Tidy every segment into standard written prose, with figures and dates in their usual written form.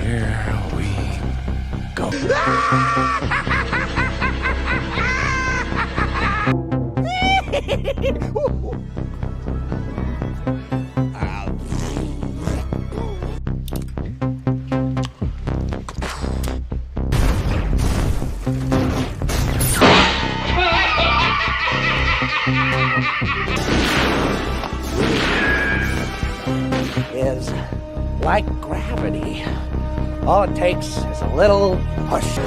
Here we go. Is like gravity. All it takes is a little push.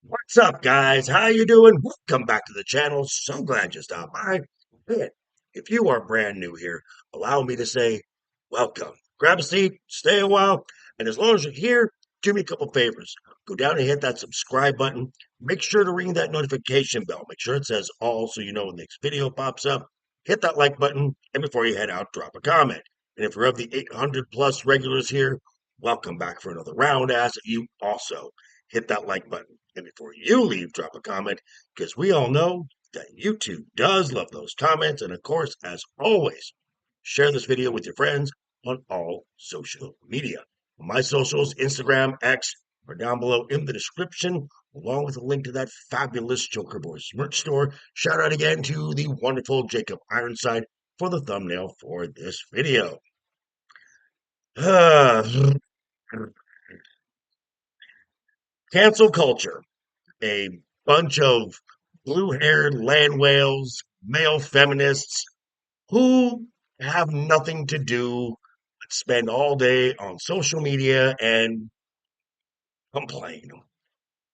What's up, guys? How you doing? Welcome back to the channel. So glad you stopped by. Man, if you are brand new here, allow me to say welcome. Grab a seat, stay a while, and as long as you're here, do me a couple favors. Go down and hit that subscribe button. Make sure to ring that notification bell. Make sure it says all so you know when the next video pops up. Hit that like button, and before you head out, drop a comment. And if you're of the 800 plus regulars here, welcome back for another round. As you also hit that like button. And before you leave, drop a comment, because we all know that YouTube does love those comments. And of course, as always, share this video with your friends on all social media. My socials, Instagram, X, are down below in the description, along with a link to that fabulous Joker Boys merch store. Shout out again to the wonderful Jacob Ironside for the thumbnail for this video. Cancel culture. A bunch of blue-haired land whales, male feminists who have nothing to do but spend all day on social media and complain.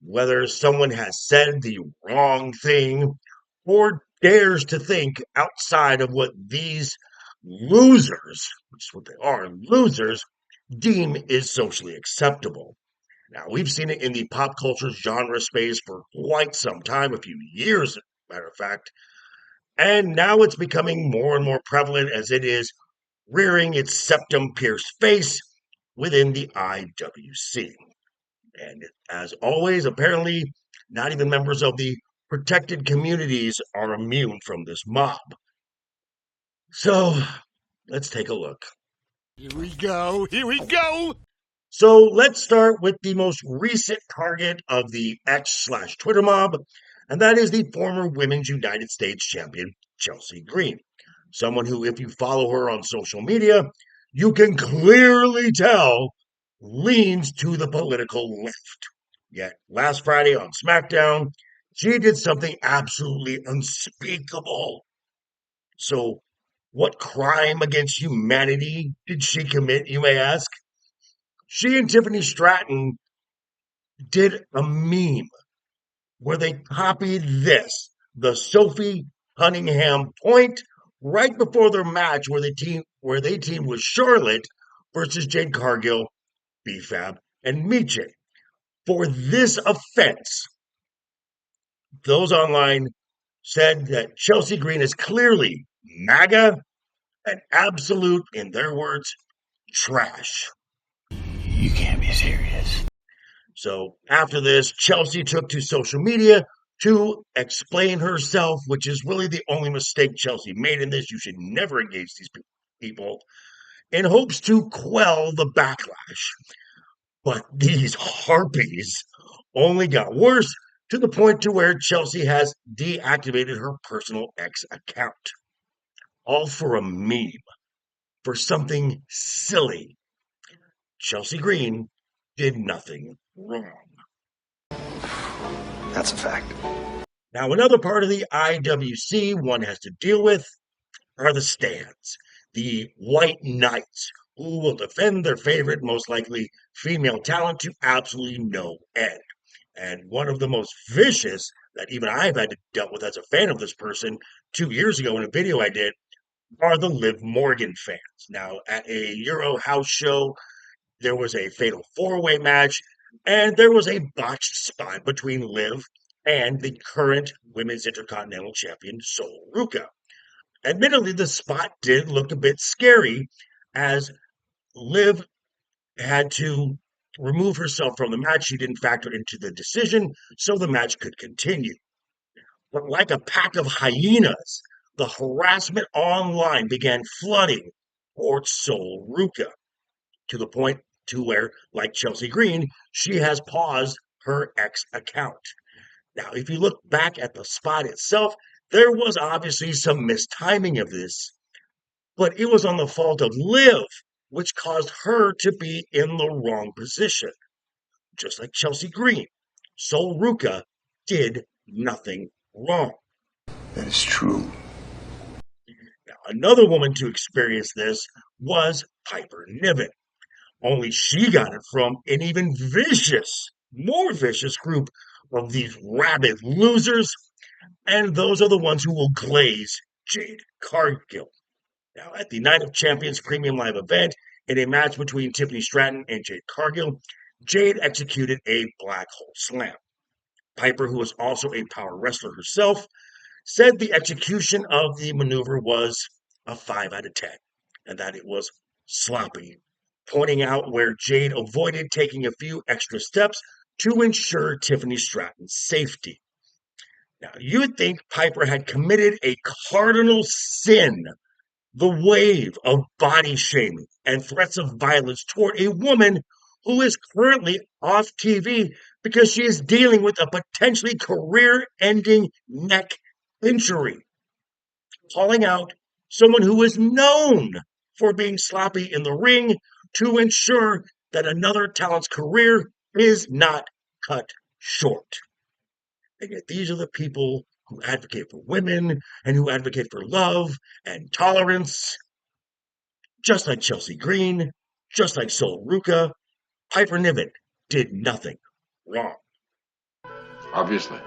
Whether someone has said the wrong thing or dares to think outside of what these losers, which is what they are, losers, deem is socially acceptable. Now, we've seen it in the pop culture genre space for quite some time, a few years, matter of fact, and now it's becoming more and more prevalent as it is rearing its septum-pierced face within the IWC. And as always, apparently, not even members of the protected communities are immune from this mob. So, let's take a look. Here we go. Here we go. So let's start with the most recent target of the X/Twitter mob, and that is the former Women's United States champion, Chelsea Green. Someone who, if you follow her on social media, you can clearly tell leans to the political left. Yet last Friday on SmackDown, she did something absolutely unspeakable. So, what crime against humanity did she commit, you may ask? She and Tiffany Stratton did a meme where they copied this, the Sophie Cunningham point right before their match where they teamed with Charlotte versus Jade Cargill, BFAB, and Michin. For this offense, those online said that Chelsea Green is clearly MAGA and absolute, in their words, trash. You can't be serious. So after this, Chelsea took to social media to explain herself, which is really the only mistake Chelsea made in this. You should never engage these people in hopes to quell the backlash. But these harpies only got worse to the point to where Chelsea has deactivated her personal X account. All for a meme, for something silly. Chelsea Green did nothing wrong. That's a fact. Now, another part of the IWC one has to deal with are the stands, the White Knights, who will defend their favorite, most likely female talent to absolutely no end. And one of the most vicious that even I've had to deal with as a fan of this person 2 years ago in a video I did are the Liv Morgan fans. Now, at a Euro house show, there was a fatal four-way match, and there was a botched spot between Liv and the current Women's Intercontinental Champion, Sol Ruca. Admittedly, the spot did look a bit scary as Liv had to remove herself from the match. She didn't factor into the decision, so the match could continue. But like a pack of hyenas, the harassment online began flooding towards Sol Ruca to the point to where, like Chelsea Green, she has paused her X account. Now, if you look back at the spot itself, there was obviously some mistiming of this, but it was on the fault of Liv, which caused her to be in the wrong position. Just like Chelsea Green, Sol Ruca did nothing wrong. That is true. Now, another woman to experience this was Piper Niven, only she got it from an even more vicious group of these rabid losers, and those are the ones who will glaze Jade Cargill. Now, at the Night of Champions Premium Live event, in a match between Tiffany Stratton and Jade Cargill, Jade executed a black hole slam. Piper, who was also a power wrestler herself, said the execution of the maneuver was a 5 out of 10 and that it was sloppy, pointing out where Jade avoided taking a few extra steps to ensure Tiffany Stratton's safety. Now, you would think Piper had committed a cardinal sin, the wave of body shaming and threats of violence toward a woman who is currently off TV because she is dealing with a potentially career ending neck injury. Calling out someone who is known for being sloppy in the ring to ensure that another talent's career is not cut short. And yet these are the people who advocate for women and who advocate for love and tolerance. Just like Chelsea Green, just like Sol Ruca, Piper Niven did nothing wrong. Obviously.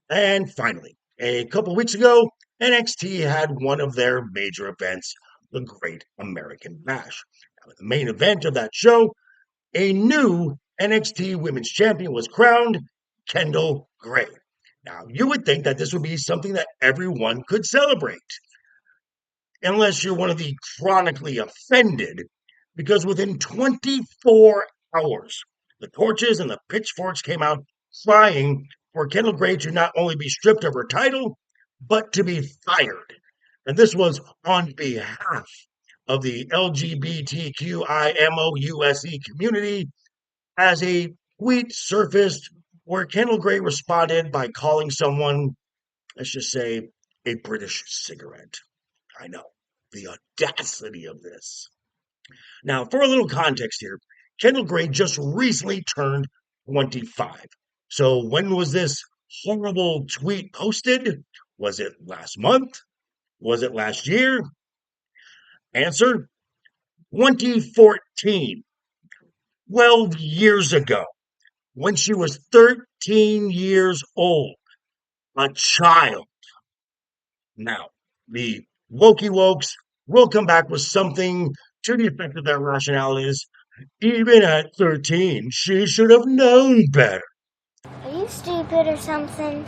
And finally, a couple weeks ago, NXT had one of their major events, the Great American Bash. Now, the main event of that show, a new NXT Women's Champion was crowned, Kendal Gray. Now, you would think that this would be something that everyone could celebrate, unless you're one of the chronically offended, because within 24 hours, the torches and the pitchforks came out crying for Kendal Gray to not only be stripped of her title, but to be fired. And this was on behalf of the LGBTQIMOUSE community, as a tweet surfaced where Kendal Gray responded by calling someone, let's just say, a British cigarette. I know, the audacity of this. Now, for a little context here, Kendal Gray just recently turned 25. So when was this horrible tweet posted? Was it last month? Was it last year? Answer, 2014. 12 years ago, when she was 13 years old, a child. Now, the wokey wokes will come back with something to the effect of their rationale is, even at 13, she should have known better. Are you stupid or something?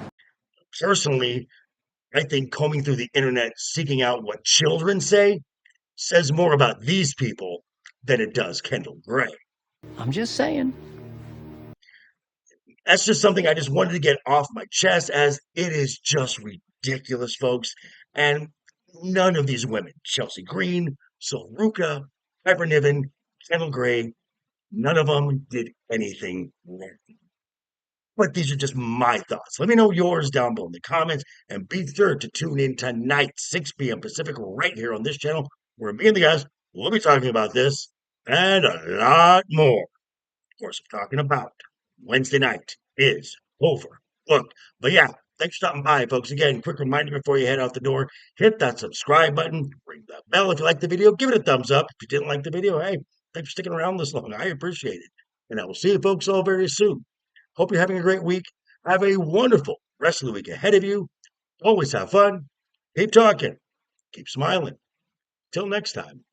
Personally, I think combing through the internet seeking out what children say says more about these people than it does Kendal Gray. I'm just saying. That's just something I just wanted to get off my chest, as it is just ridiculous, folks. And none of these women, Chelsea Green, Sol Ruca, Piper Niven, Kendal Gray, none of them did anything wrong. But these are just my thoughts. Let me know yours down below in the comments, and be sure to tune in tonight, 6 p.m. Pacific, right here on this channel, where me and the guys will be talking about this and a lot more. Of course, I'm talking about Wednesday night is overlooked. But yeah, thanks for stopping by, folks. Again, quick reminder before you head out the door, hit that subscribe button, ring that bell if you like the video, give it a thumbs up. If you didn't like the video, hey, thanks for sticking around this long. I appreciate it. And I will see you folks all very soon. Hope you're having a great week. Have a wonderful rest of the week ahead of you. Always have fun. Keep talking. Keep smiling. Till next time.